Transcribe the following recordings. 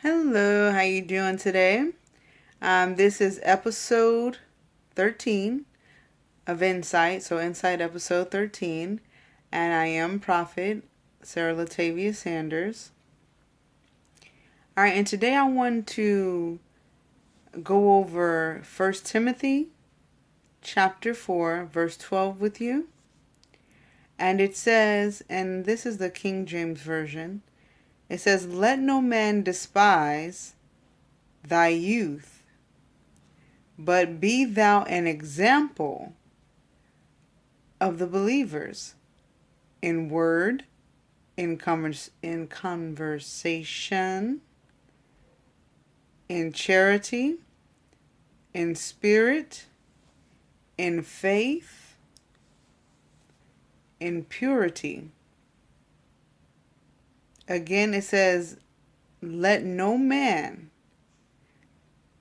Hello, how you doing today? This is episode 13 of Insight, so Insight episode 13, and I am Prophet Sarah Latavia Sanders. All right, and today I want to go over 1 Timothy chapter 4, verse 12 with you. And it says, and this is the King James Version, it says, "Let no man despise thy youth, but be thou an example of the believers in word, in conversation, in charity, in spirit, in faith, in purity." Again, it says, "Let no man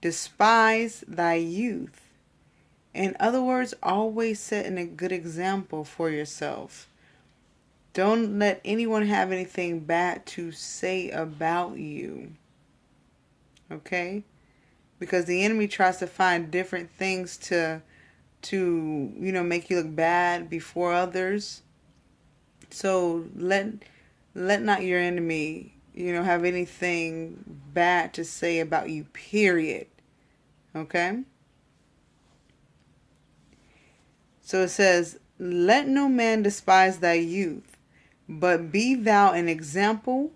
despise thy youth." In other words, always set a good example for yourself. Don't let anyone have anything bad to say about you. Okay? Because the enemy tries to find different things to make you look bad before others. So let not your enemy, have anything bad to say about you, period. Okay? So it says, "Let no man despise thy youth, but be thou an example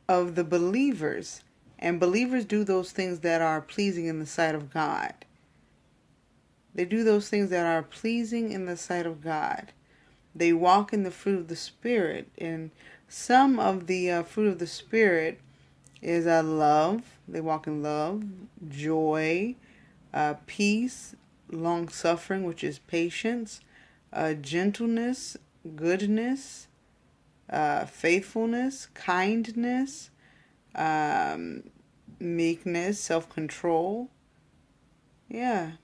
of the believers." And believers do those things that are pleasing in the sight of God. They do those things that are pleasing in the sight of God. They walk in the fruit of the Spirit. And some of the fruit of the Spirit is love. They walk in love, joy, peace, long suffering, which is patience, gentleness, goodness, faithfulness, kindness, meekness, self-control. Yeah.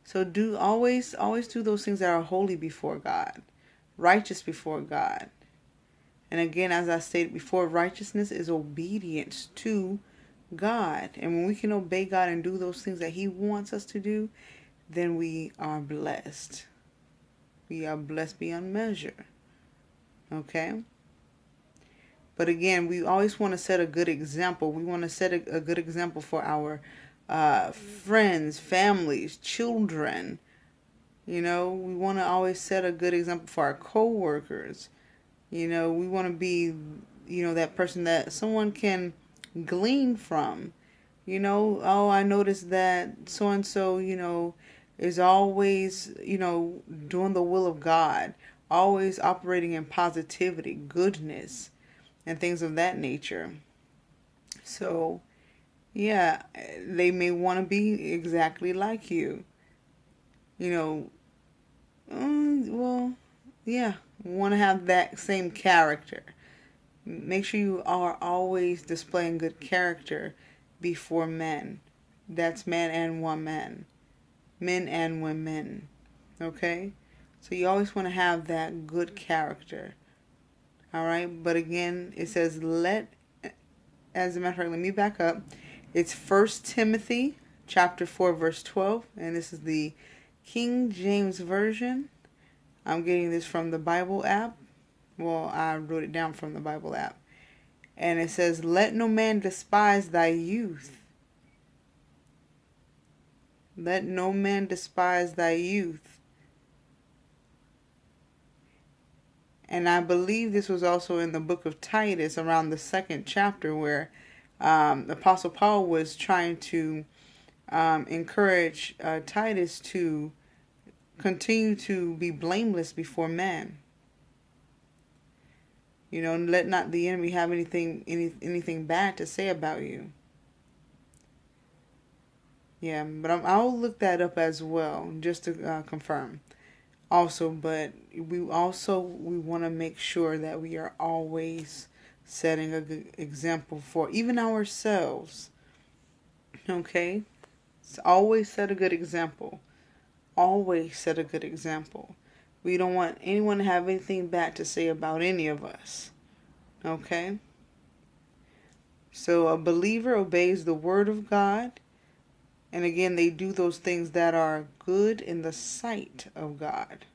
So do always do those things that are holy before God, righteous before God. And again, as I stated before, righteousness is obedience to God. And when we can obey God and do those things that He wants us to do, then we are blessed. We are blessed beyond measure. Okay? But again, we always want to set a good example. We want to set a good example for our friends, families, children. We want to always set a good example for our co-workers. We want to be, that person that someone can glean from. Oh, I noticed that so-and-so, is always, doing the will of God, always operating in positivity, goodness, and things of that nature. So, yeah, they may want to be exactly like you. You know, well, yeah, want to have that same character. Make sure you are always displaying good character before men. That's man and woman. Men and women. Okay? So you always want to have that good character. All right? But again, it says, as a matter of fact, let me back up. It's 1 Timothy chapter 4, verse 12. And this is the King James Version. I'm getting this from the Bible app. Well, I wrote it down from the Bible app. And it says, "Let no man despise thy youth." Let no man despise thy youth. And I believe this was also in the book of Titus around the 2nd chapter where Apostle Paul was trying to encourage Titus to continue to be blameless before men. Let not the enemy have anything bad to say about you. Yeah, but I'll look that up as well, just to confirm. Also, but we want to make sure that we are always setting a good example for even ourselves. Okay? So always set a good example. Always set a good example. We don't want anyone to have anything bad to say about any of us. Okay? So a believer obeys the word of God. And again, they do those things that are good in the sight of God.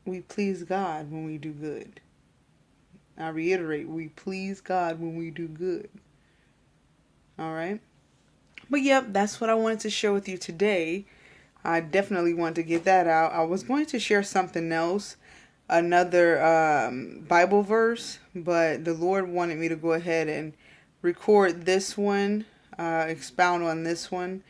We please God when we do good. I reiterate, we please God when we do good. All right. But yep, that's what I wanted to share with you today. I definitely want to get that out. I was going to share something else, another Bible verse, but the Lord wanted me to go ahead and record this one, expound on this one.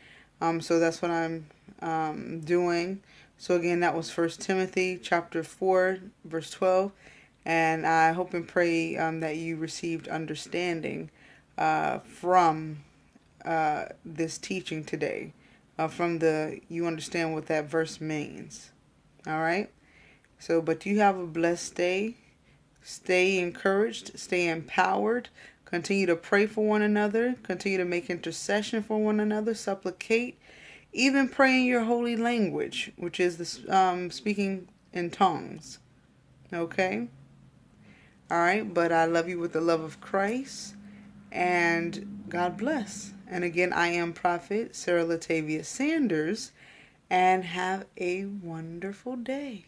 So that's what I'm doing. So again, that was First Timothy chapter 4, verse 12. And I hope and pray that you received understanding from this teaching today. You understand what that verse means. All right. So, but you have a blessed day. Stay encouraged. Stay empowered. Continue to pray for one another. Continue to make intercession for one another. Supplicate. Even pray in your holy language, which is the speaking in tongues. Okay. All right. But I love you with the love of Christ. And God bless. And again, I am Prophet Sarah Latavia Sanders. And have a wonderful day.